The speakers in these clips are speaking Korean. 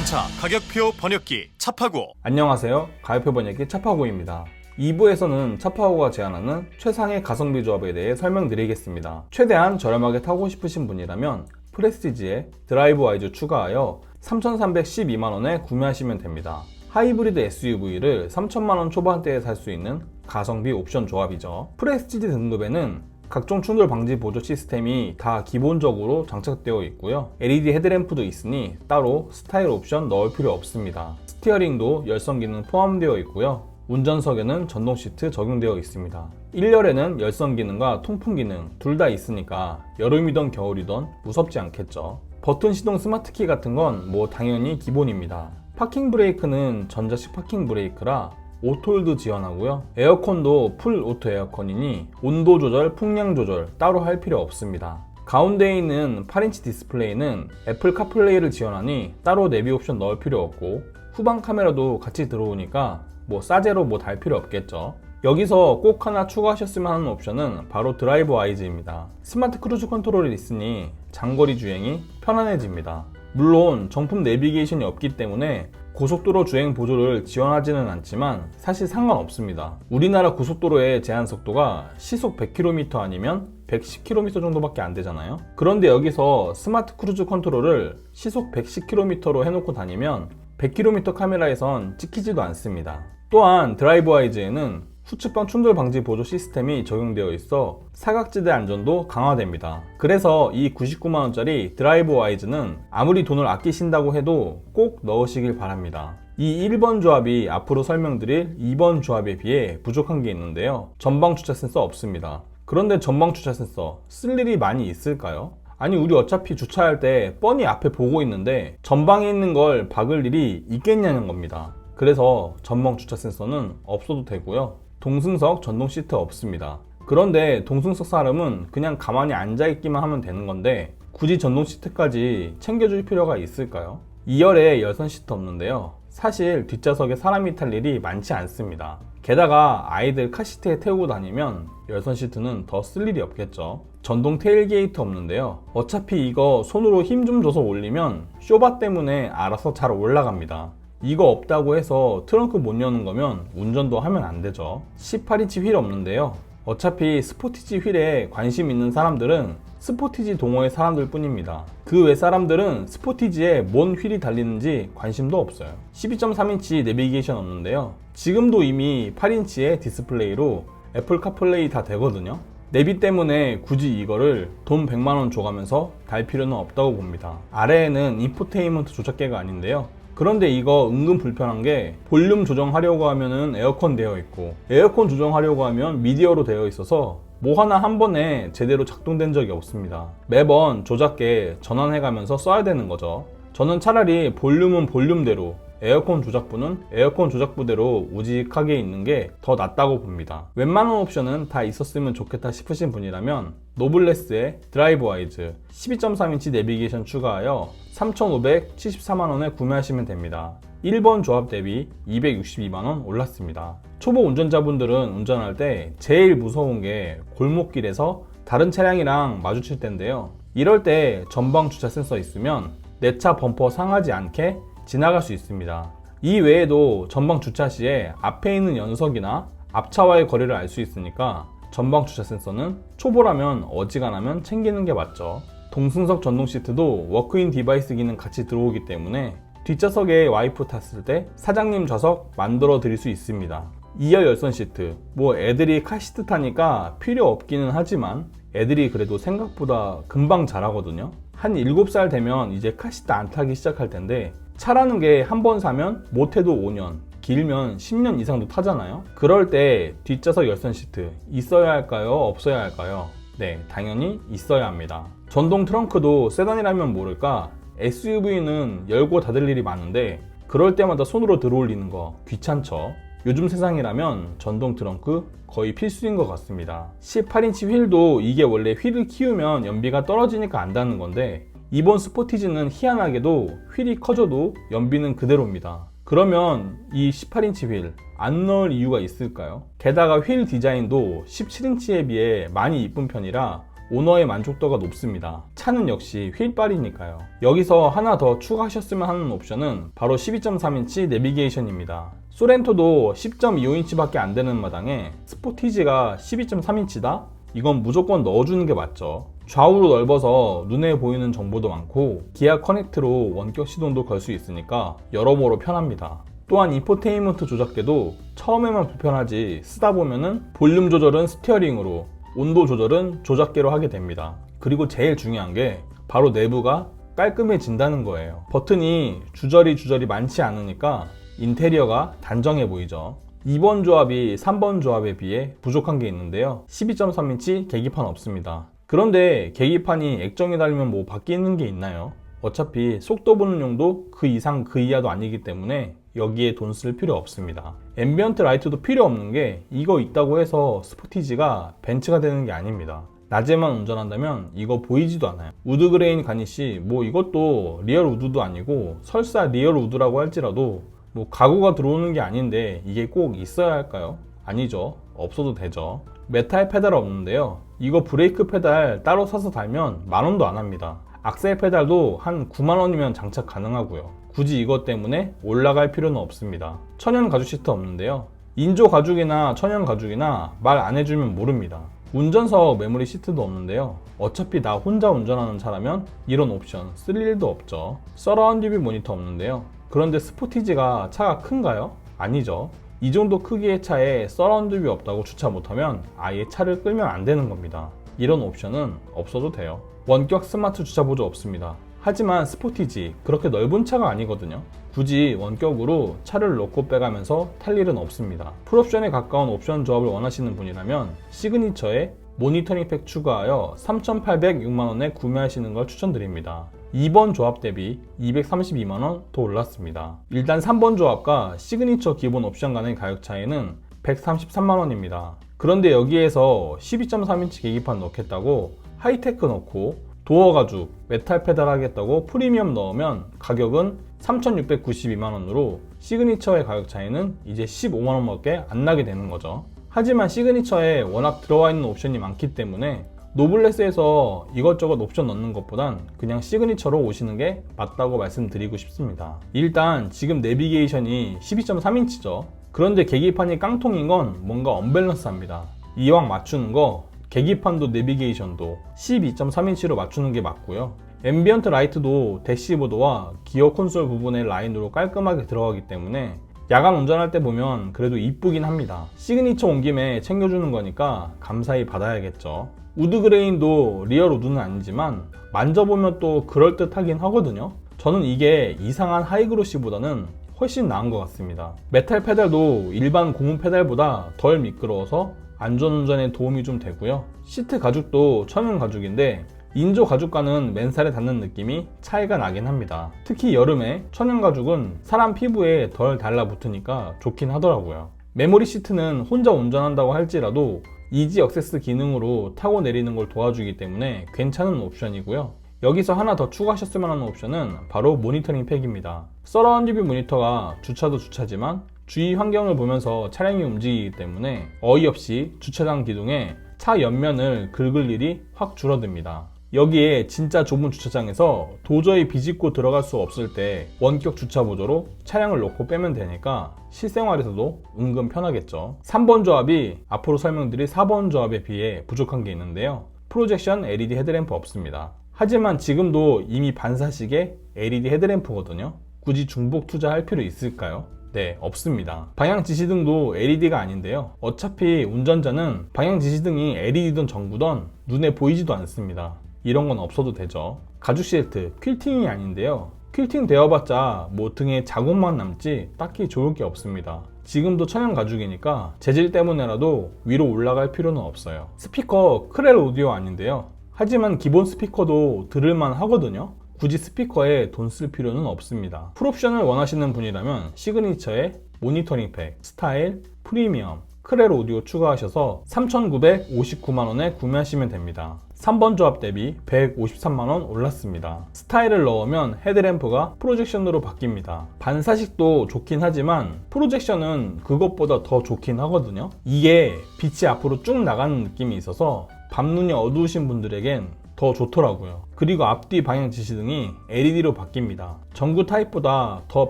자동차 가격표 번역기 차파고. 안녕하세요. 가격표 번역기 차파고입니다. 2부에서는 차파고가 제안하는 최상의 가성비 조합에 대해 설명드리겠습니다. 최대한 저렴하게 타고 싶으신 분이라면 프레스티지에 드라이브 와이즈 추가하여 3,312만원에 구매하시면 됩니다. 하이브리드 SUV를 3천만원 초반대에 살 수 있는 가성비 옵션 조합이죠. 프레스티지 등급에는 각종 충돌 방지 보조 시스템이 다 기본적으로 장착되어 있고요. LED 헤드램프도 있으니 따로 스타일 옵션 넣을 필요 없습니다. 스티어링도 열선 기능 포함되어 있고요. 운전석에는 전동 시트 적용되어 있습니다. 1열에는 열선 기능과 통풍 기능 둘 다 있으니까 여름이던 겨울이던 무섭지 않겠죠. 버튼 시동 스마트키 같은 건 뭐 당연히 기본입니다. 파킹 브레이크는 전자식 파킹 브레이크라 오토홀드 지원하고요. 에어컨도 풀 오토 에어컨이니 온도 조절, 풍량 조절 따로 할 필요 없습니다. 가운데에 있는 8인치 디스플레이는 애플 카플레이를 지원하니 따로 내비 옵션 넣을 필요 없고 후방 카메라도 같이 들어오니까 뭐 싸제로 뭐 달 필요 없겠죠. 여기서 꼭 하나 추가하셨으면 하는 옵션은 바로 드라이브 와이즈입니다. 스마트 크루즈 컨트롤이 있으니 장거리 주행이 편안해집니다. 물론 정품 내비게이션이 없기 때문에 고속도로 주행 보조를 지원하지는 않지만 사실 상관없습니다. 우리나라 고속도로의 제한 속도가 시속 100km 아니면 110km 정도밖에 안 되잖아요. 그런데 여기서 스마트 크루즈 컨트롤을 시속 110km로 해놓고 다니면 100km 카메라에선 찍히지도 않습니다. 또한 드라이브 와이즈에는 후측방 충돌 방지 보조 시스템이 적용되어 있어 사각지대 안전도 강화됩니다. 그래서 이 99만원짜리 드라이브 와이즈는 아무리 돈을 아끼신다고 해도 꼭 넣으시길 바랍니다. 이 1번 조합이 앞으로 설명드릴 2번 조합에 비해 부족한 게 있는데요. 전방 주차 센서 없습니다. 그런데 전방 주차 센서 쓸 일이 많이 있을까요? 아니 우리 어차피 주차할 때 뻔히 앞에 보고 있는데 전방에 있는 걸 박을 일이 있겠냐는 겁니다. 그래서 전방 주차 센서는 없어도 되고요. 동승석 전동 시트 없습니다. 그런데 동승석 사람은 그냥 가만히 앉아있기만 하면 되는 건데 굳이 전동 시트까지 챙겨줄 필요가 있을까요? 2열에 열선 시트 없는데요. 사실 뒷좌석에 사람이 탈 일이 많지 않습니다. 게다가 아이들 카시트에 태우고 다니면 열선 시트는 더 쓸 일이 없겠죠. 전동 테일게이트 없는데요. 어차피 이거 손으로 힘 좀 줘서 올리면 쇼바 때문에 알아서 잘 올라갑니다. 이거 없다고 해서 트렁크 못 여는 거면 운전도 하면 안 되죠. 18인치 휠 없는데요. 어차피 스포티지 휠에 관심 있는 사람들은 스포티지 동호회 사람들 뿐입니다. 그 외 사람들은 스포티지에 뭔 휠이 달리는지 관심도 없어요. 12.3인치 내비게이션 없는데요. 지금도 이미 8인치의 디스플레이로 애플 카플레이 다 되거든요. 내비 때문에 굳이 이거를 돈 100만원 줘가면서 달 필요는 없다고 봅니다. 아래에는 인포테인먼트 조작계가 아닌데요. 그런데 이거 은근 불편한 게 볼륨 조정하려고 하면은 에어컨 되어 있고 에어컨 조정하려고 하면 미디어로 되어 있어서 뭐 하나 한 번에 제대로 작동된 적이 없습니다. 매번 조작계 전환해가면서 써야 되는 거죠. 저는 차라리 볼륨은 볼륨대로 에어컨 조작부는 에어컨 조작부대로 우직하게 있는 게 더 낫다고 봅니다. 웬만한 옵션은 다 있었으면 좋겠다 싶으신 분이라면 노블레스의 드라이브 와이즈 12.3인치 내비게이션 추가하여 3,574만원에 구매하시면 됩니다. 1번 조합 대비 262만원 올랐습니다. 초보 운전자분들은 운전할 때 제일 무서운 게 골목길에서 다른 차량이랑 마주칠 때인데요. 이럴 때 전방 주차 센서 있으면 내 차 범퍼 상하지 않게 지나갈 수 있습니다. 이 외에도 전방 주차 시에 앞에 있는 연석이나 앞차와의 거리를 알 수 있으니까 전방 주차 센서는 초보라면 어지간하면 챙기는 게 맞죠. 동승석 전동 시트도 워크인 디바이스 기능 같이 들어오기 때문에 뒷좌석에 와이프 탔을 때 사장님 좌석 만들어 드릴 수 있습니다. 2열 열선 시트, 뭐 애들이 카시트 타니까 필요 없기는 하지만 애들이 그래도 생각보다 금방 자라거든요. 한 7살 되면 이제 카시트 안 타기 시작할 텐데 차라는 게 한 번 사면 못해도 5년, 길면 10년 이상도 타잖아요. 그럴 때 뒷좌석 열선 시트 있어야 할까요? 없어야 할까요? 네, 당연히 있어야 합니다. 전동 트렁크도 세단이라면 모를까 SUV는 열고 닫을 일이 많은데 그럴 때마다 손으로 들어올리는 거 귀찮죠. 요즘 세상이라면 전동 트렁크 거의 필수인 것 같습니다. 18인치 휠도 이게 원래 휠을 키우면 연비가 떨어지니까 안 닿는 건데 이번 스포티지는 희한하게도 휠이 커져도 연비는 그대로입니다. 그러면 이 18인치 휠 안 넣을 이유가 있을까요? 게다가 휠 디자인도 17인치에 비해 많이 이쁜 편이라 오너의 만족도가 높습니다. 차는 역시 휠빨이니까요. 여기서 하나 더 추가하셨으면 하는 옵션은 바로 12.3인치 내비게이션입니다. 소렌토도 10.25인치 밖에 안 되는 마당에 스포티지가 12.3인치다? 이건 무조건 넣어주는 게 맞죠. 좌우로 넓어서 눈에 보이는 정보도 많고 기아 커넥트로 원격 시동도 걸 수 있으니까 여러모로 편합니다. 또한 인포테인먼트 조작계도 처음에만 불편하지 쓰다 보면은 볼륨 조절은 스티어링으로, 온도 조절은 조작계로 하게 됩니다. 그리고 제일 중요한 게 바로 내부가 깔끔해진다는 거예요. 버튼이 주저리 많지 않으니까 인테리어가 단정해 보이죠. 2번 조합이 3번 조합에 비해 부족한 게 있는데요. 12.3인치 계기판 없습니다. 그런데 계기판이 액정에 달리면 뭐 바뀌는 게 있나요? 어차피 속도 보는 용도 그 이상 그 이하도 아니기 때문에 여기에 돈 쓸 필요 없습니다. 앰비언트 라이트도 필요 없는 게 이거 있다고 해서 스포티지가 벤츠가 되는 게 아닙니다. 낮에만 운전한다면 이거 보이지도 않아요. 우드 그레인 가니쉬 뭐 이것도 리얼 우드도 아니고 설사 리얼 우드라고 할지라도 뭐 가구가 들어오는 게 아닌데 이게 꼭 있어야 할까요? 아니죠. 없어도 되죠. 메탈 페달 없는데요. 이거 브레이크 페달 따로 사서 달면 10,000원도 안 합니다. 악셀 페달도 한 90,000원이면 장착 가능하고요. 굳이 이것 때문에 올라갈 필요는 없습니다. 천연 가죽 시트 없는데요. 인조 가죽이나 천연 가죽이나 말 안 해주면 모릅니다. 운전석 메모리 시트도 없는데요. 어차피 나 혼자 운전하는 차라면 이런 옵션 쓸 일도 없죠. 서라운드 뷰 모니터 없는데요. 그런데 스포티지가 차가 큰가요? 아니죠. 이 정도 크기의 차에 서라운드 뷰 없다고 주차 못하면 아예 차를 끌면 안 되는 겁니다. 이런 옵션은 없어도 돼요. 원격 스마트 주차 보조 없습니다. 하지만 스포티지 그렇게 넓은 차가 아니거든요. 굳이 원격으로 차를 넣고 빼가면서 탈 일은 없습니다. 풀옵션에 가까운 옵션 조합을 원하시는 분이라면 시그니처에 모니터링 팩 추가하여 3,806만원에 구매하시는 걸 추천드립니다. 2번 조합 대비 232만원 더 올랐습니다. 일단 3번 조합과 시그니처 기본 옵션 간의 가격 차이는 133만원입니다. 그런데 여기에서 12.3인치 계기판 넣겠다고 하이테크 넣고 도어 가죽, 메탈 페달 하겠다고 프리미엄 넣으면 가격은 3,692만원으로 시그니처의 가격 차이는 이제 15만원밖에 안 나게 되는 거죠. 하지만 시그니처에 워낙 들어와 있는 옵션이 많기 때문에 노블레스에서 이것저것 옵션 넣는 것보단 그냥 시그니처로 오시는 게 맞다고 말씀드리고 싶습니다. 일단 지금 내비게이션이 12.3인치죠. 그런데 계기판이 깡통인 건 뭔가 언밸런스합니다. 이왕 맞추는 거 계기판도 내비게이션도 12.3인치로 맞추는 게 맞고요. 앰비언트 라이트도 대시보드와 기어 콘솔 부분의 라인으로 깔끔하게 들어가기 때문에 야간 운전할 때 보면 그래도 이쁘긴 합니다. 시그니처 온 김에 챙겨주는 거니까 감사히 받아야겠죠. 우드 그레인도 리얼 우드는 아니지만 만져보면 또 그럴듯하긴 하거든요. 저는 이게 이상한 하이그로시보다는 훨씬 나은 것 같습니다. 메탈 페달도 일반 고무 페달보다 덜 미끄러워서 안전운전에 도움이 좀 되고요. 시트 가죽도 천연 가죽인데 인조 가죽과는 맨살에 닿는 느낌이 차이가 나긴 합니다. 특히 여름에 천연 가죽은 사람 피부에 덜 달라붙으니까 좋긴 하더라고요. 메모리 시트는 혼자 운전한다고 할지라도 이지 액세스 기능으로 타고 내리는 걸 도와주기 때문에 괜찮은 옵션이고요. 여기서 하나 더 추가하셨으면 하는 옵션은 바로 모니터링 팩입니다. 서라운드 뷰 모니터가 주차도 주차지만 주위 환경을 보면서 차량이 움직이기 때문에 어이없이 주차장 기둥에 차 옆면을 긁을 일이 확 줄어듭니다. 여기에 진짜 좁은 주차장에서 도저히 비집고 들어갈 수 없을 때 원격 주차 보조로 차량을 놓고 빼면 되니까 실생활에서도 은근 편하겠죠. 3번 조합이 앞으로 설명드릴 4번 조합에 비해 부족한 게 있는데요. 프로젝션 LED 헤드램프 없습니다. 하지만 지금도 이미 반사식의 LED 헤드램프거든요. 굳이 중복 투자할 필요 있을까요? 네, 없습니다. 방향 지시등도 LED가 아닌데요. 어차피 운전자는 방향 지시등이 LED든 전구든 눈에 보이지도 않습니다. 이런 건 없어도 되죠. 가죽 시트, 퀼팅이 아닌데요. 퀼팅 되어봤자 뭐 등에 자국만 남지 딱히 좋을 게 없습니다. 지금도 천연 가죽이니까 재질 때문에라도 위로 올라갈 필요는 없어요. 스피커 크렐 오디오 아닌데요. 하지만 기본 스피커도 들을만 하거든요. 굳이 스피커에 돈 쓸 필요는 없습니다. 풀옵션을 원하시는 분이라면 시그니처에 모니터링 팩, 스타일, 프리미엄, 크렐 오디오 추가하셔서 3,959만원에 구매하시면 됩니다. 3번 조합 대비 153만원 올랐습니다. 스타일을 넣으면 헤드램프가 프로젝션으로 바뀝니다. 반사식도 좋긴 하지만 프로젝션은 그것보다 더 좋긴 하거든요. 이게 빛이 앞으로 쭉 나가는 느낌이 있어서 밤눈이 어두우신 분들에겐 더 좋더라고요. 그리고 앞뒤 방향 지시등이 LED로 바뀝니다. 전구 타입보다 더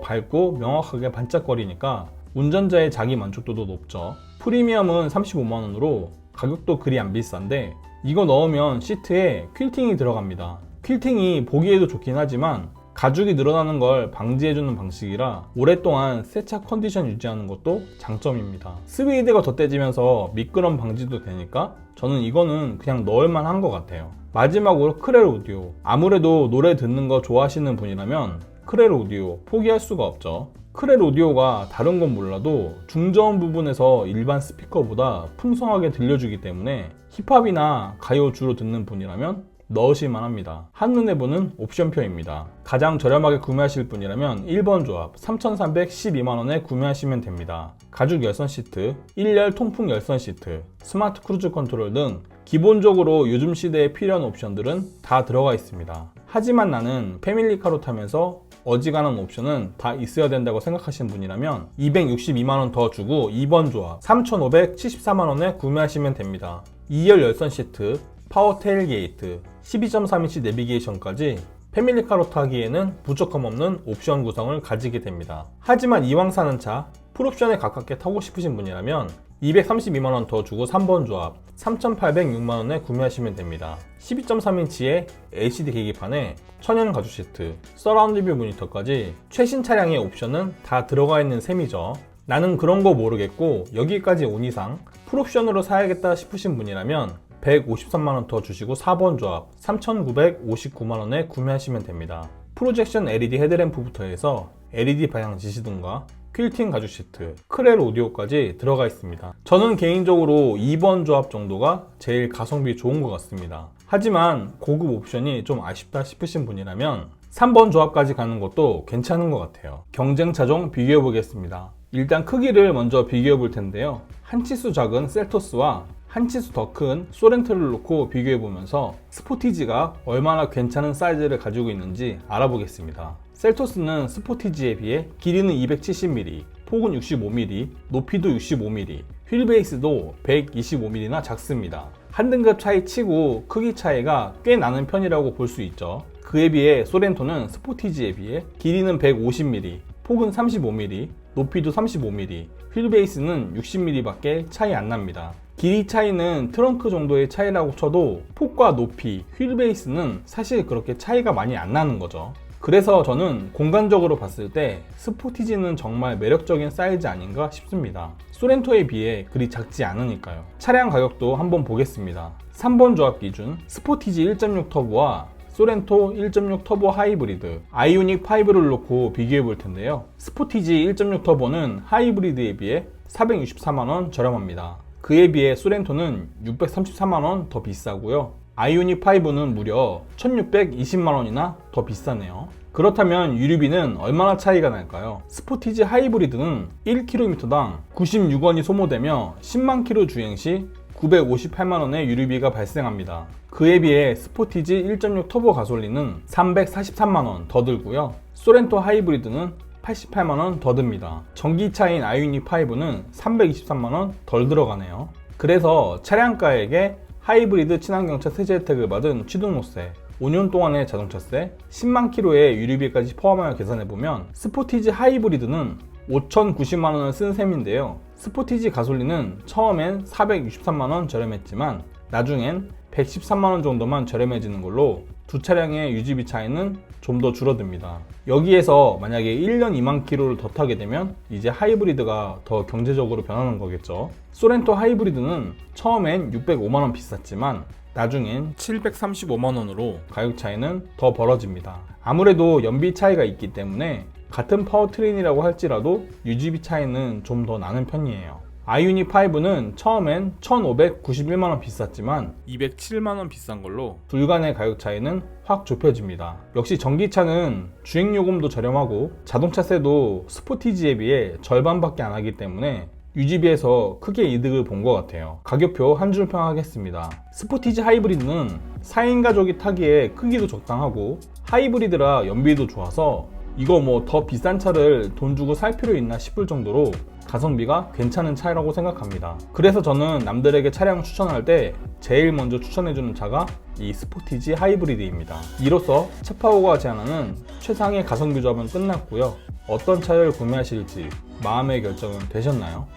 밝고 명확하게 반짝거리니까 운전자의 자기 만족도도 높죠. 프리미엄은 35만원으로 가격도 그리 안 비싼데 이거 넣으면 시트에 퀼팅이 들어갑니다. 퀼팅이 보기에도 좋긴 하지만 가죽이 늘어나는 걸 방지해주는 방식이라 오랫동안 세차 컨디션 유지하는 것도 장점입니다. 스웨이드가 덧대지면서 미끄럼 방지도 되니까 저는 이거는 그냥 넣을만 한 것 같아요. 마지막으로 크렐 오디오. 아무래도 노래 듣는 거 좋아하시는 분이라면 크렐 오디오 포기할 수가 없죠. 크렐 오디오가 다른 건 몰라도 중저음 부분에서 일반 스피커보다 풍성하게 들려주기 때문에 힙합이나 가요 주로 듣는 분이라면 넣으실만 합니다. 한눈에 보는 옵션표입니다. 가장 저렴하게 구매하실 분이라면 1번 조합 3,312만원에 구매하시면 됩니다. 가죽 열선 시트, 1열 통풍 열선 시트, 스마트 크루즈 컨트롤 등 기본적으로 요즘 시대에 필요한 옵션들은 다 들어가 있습니다. 하지만 나는 패밀리카로 타면서 어지간한 옵션은 다 있어야 된다고 생각하시는 분이라면 262만원 더 주고 2번 조합 3,574만원에 구매하시면 됩니다. 2열 열선 시트, 파워 테일게이트, 12.3인치 내비게이션까지 패밀리카로 타기에는 부족함 없는 옵션 구성을 가지게 됩니다. 하지만 이왕 사는 차 풀옵션에 가깝게 타고 싶으신 분이라면 232만원 더 주고 3번 조합 3,806만원에 구매하시면 됩니다. 12.3인치의 LCD 계기판에 천연 가죽 시트, 서라운드 뷰 모니터까지 최신 차량의 옵션은 다 들어가 있는 셈이죠. 나는 그런 거 모르겠고 여기까지 온 이상 풀옵션으로 사야겠다 싶으신 분이라면 153만원 더 주시고 4번 조합 3,959만원에 구매하시면 됩니다. 프로젝션 LED 헤드램프부터 해서 LED 방향 지시등과 퀼팅 가죽 시트, 크렐 오디오까지 들어가 있습니다. 저는 개인적으로 2번 조합 정도가 제일 가성비 좋은 것 같습니다. 하지만 고급 옵션이 좀 아쉽다 싶으신 분이라면 3번 조합까지 가는 것도 괜찮은 것 같아요. 경쟁 차종 비교해 보겠습니다. 일단 크기를 먼저 비교해 볼 텐데요. 한 치수 작은 셀토스와 한 치수 더 큰 소렌토를 놓고 비교해 보면서 스포티지가 얼마나 괜찮은 사이즈를 가지고 있는지 알아보겠습니다. 셀토스는 스포티지에 비해 길이는 270mm, 폭은 65mm, 높이도 65mm, 휠 베이스도 125mm나 작습니다. 한 등급 차이 치고 크기 차이가 꽤 나는 편이라고 볼 수 있죠. 그에 비해 소렌토는 스포티지에 비해 길이는 150mm, 폭은 35mm, 높이도 35mm, 휠 베이스는 60mm 밖에 차이 안 납니다. 길이 차이는 트렁크 정도의 차이라고 쳐도 폭과 높이, 휠 베이스는 사실 그렇게 차이가 많이 안 나는 거죠. 그래서 저는 공간적으로 봤을 때 스포티지는 정말 매력적인 사이즈 아닌가 싶습니다. 소렌토에 비해 그리 작지 않으니까요. 차량 가격도 한번 보겠습니다. 3번 조합 기준 스포티지 1.6 터보와 소렌토 1.6 터보 하이브리드 아이오닉 5를 놓고 비교해 볼 텐데요. 스포티지 1.6 터보는 하이브리드에 비해 464만원 저렴합니다. 그에 비해 소렌토는 633만원 더 비싸고요. 아이오닉 5는 무려 1620만원이나 더 비싸네요. 그렇다면 유류비는 얼마나 차이가 날까요? 스포티지 하이브리드는 1km당 96원이 소모되며 10만 km 주행 시 958만원의 유류비가 발생합니다. 그에 비해 스포티지 1.6 터보 가솔린은 343만원 더 들고요. 소렌토 하이브리드는 88만원 더 듭니다. 전기차인 아이오닉 5는 323만원 덜 들어가네요. 그래서 차량가액에 하이브리드 친환경차 세제 혜택을 받은 취등록세, 5년 동안의 자동차세, 10만 킬로의 유류비까지 포함하여 계산해보면 스포티지 하이브리드는 5,090만원을 쓴 셈인데요. 스포티지 가솔린은 처음엔 463만원 저렴했지만 나중엔 113만원 정도만 저렴해지는 걸로 두 차량의 유지비 차이는 좀 더 줄어듭니다. 여기에서 만약에 1년 2만 킬로를 더 타게 되면 이제 하이브리드가 더 경제적으로 변하는 거겠죠. 소렌토 하이브리드는 처음엔 605만원 비쌌지만 나중엔 735만원으로 가격 차이는 더 벌어집니다. 아무래도 연비 차이가 있기 때문에 같은 파워트레인이라고 할지라도 유지비 차이는 좀 더 나는 편이에요. 아이오닉 5는 처음엔 1,591만원 비쌌지만 207만원 비싼 걸로 둘간의 가격 차이는 확 좁혀집니다. 역시 전기차는 주행요금도 저렴하고 자동차세도 스포티지에 비해 절반밖에 안 하기 때문에 유지비에서 크게 이득을 본 것 같아요. 가격표 한 줄 평하겠습니다. 스포티지 하이브리드는 4인 가족이 타기에 크기도 적당하고 하이브리드라 연비도 좋아서 이거 뭐 더 비싼 차를 돈 주고 살 필요 있나 싶을 정도로 가성비가 괜찮은 차라고 생각합니다. 그래서 저는 남들에게 차량 추천할 때 제일 먼저 추천해주는 차가 이 스포티지 하이브리드입니다. 이로써 차파고가 제안하는 최상의 가성비 조합은 끝났고요. 어떤 차를 구매하실지 마음의 결정은 되셨나요?